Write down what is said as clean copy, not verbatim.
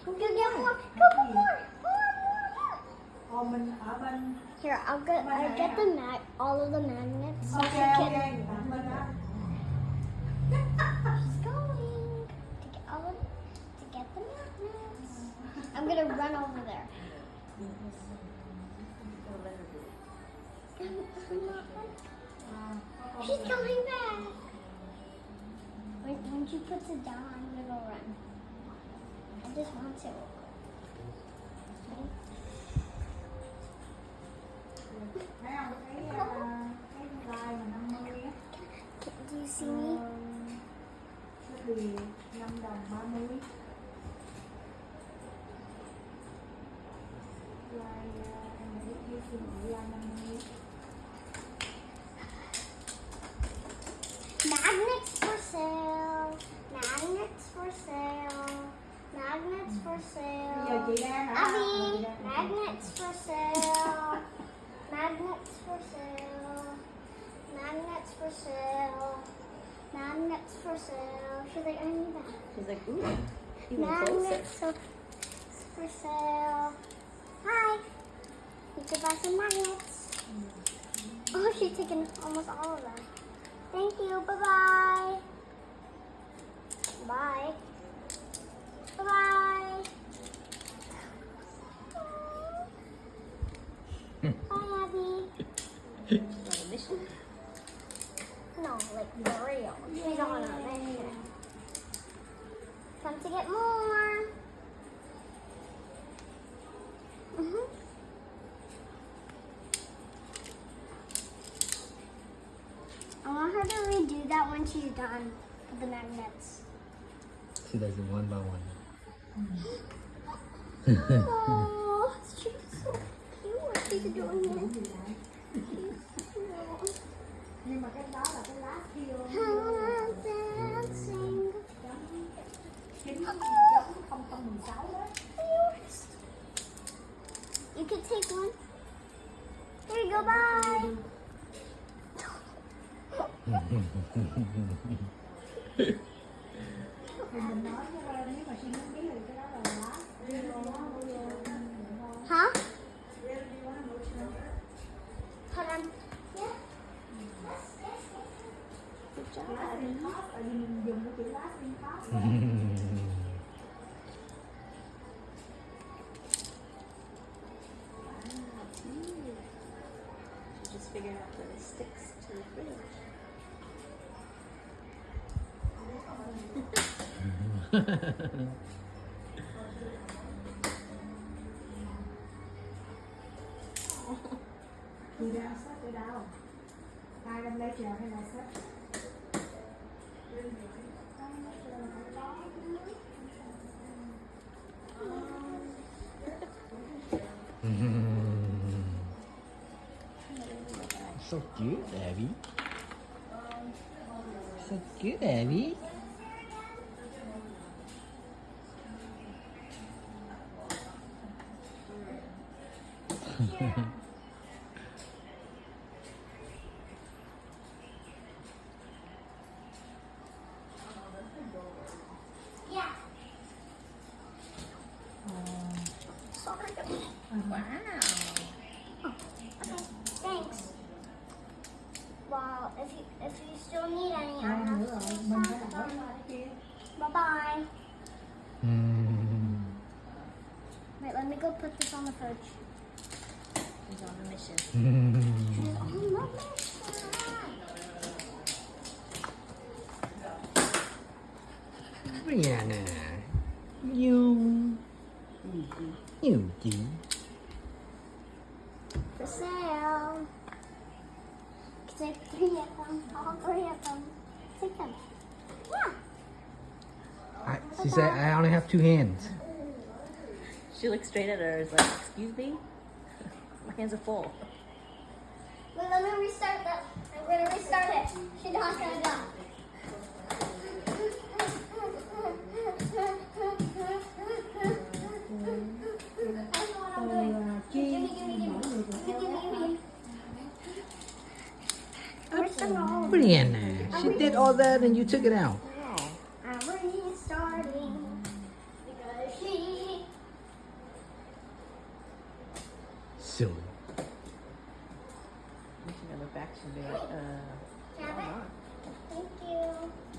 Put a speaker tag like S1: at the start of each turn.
S1: Go get more. Go get more.
S2: Ồ, mình ở bên.
S1: Here, I'll get the all of the magnets.
S2: Ok,
S1: so she
S2: ok,
S1: can-
S2: tặng bên đó.
S1: She's going to get the magnets. I'm gonna run over there. She's coming back. Wait, when she puts it down, I'm gonna go run. I just want to.
S2: Thấy không? Cái like mà 50 á.
S1: Do you see me?
S2: Nó thì 5 đồng 30. Like em đã biết như suy nghĩ like 50.
S1: Magnets for sale. Magnets for sale. Magnets for
S2: Bây giờ
S1: sale.
S2: chị đang ở
S1: Abby, magnets for sale. Magnets for sale. Magnets for sale. Magnets for sale. She's like, I need that.
S3: She's like, ooh, even closer.
S1: Magnets for sale. Hi. You could buy some magnets. Oh, she's taken almost all of them. Thank you. Bye-bye. Bye. Bye-bye. Bye, Abby.
S3: On a mission.
S1: No, like for real. She's on a mission. Come to get more. Mhm. I want her to redo that when she's done with the magnets.
S4: She does it one by one.
S1: Oh, she's so cute. She's doing it. She's cute.
S2: Nhưng mà cái đó là cái lá kêu
S1: Dancing.
S2: giống 0016 đó.
S1: You can take one. Here you go, bye.
S2: Thì mình nói cho ra nếu mà suy nghĩ biết thì cái đó là lá.
S1: Huh? Hold on. Yeah.
S2: Good job. Lá xin khóp, tại vì mình dùng cái chữ lá xin khóp.
S3: She just figured out that it sticks to the fridge.
S2: Chị đang xếp ở đâu? Ai đang lấy chèo hay là xếp?
S4: So cute, Abby. So cute, Abby.
S1: Yeah. Sorry.
S3: Wow.
S1: Thanks. Well, if you still need any,
S2: Hai
S1: I'll
S2: nữa
S1: have
S2: rồi,
S1: some.
S2: mình phải đổi qua cái kia.
S1: Bye bye.
S4: Hmm.
S1: Wait, let me go put this on the fridge.
S3: She's on a mission.
S1: She's on the mission.
S4: Brianna. You. You.
S1: For sale. Take 3 of them. All 3 of them. Take them. Yeah.
S4: She said, I only have 2 hands.
S3: She looked straight at her, is like, excuse me? My hands are full.
S1: Wait, let me restart that. I'm gonna restart it. She's not gonna go.
S2: Chiên mỗi người một theo đó.
S1: Where's the knob?
S4: Brianna, she did all that and you took it out.
S1: I'm restarting because she
S4: Silly.
S3: You should never back. She'll be like,
S1: Have
S3: hold
S1: it?
S3: on.
S1: Thank you.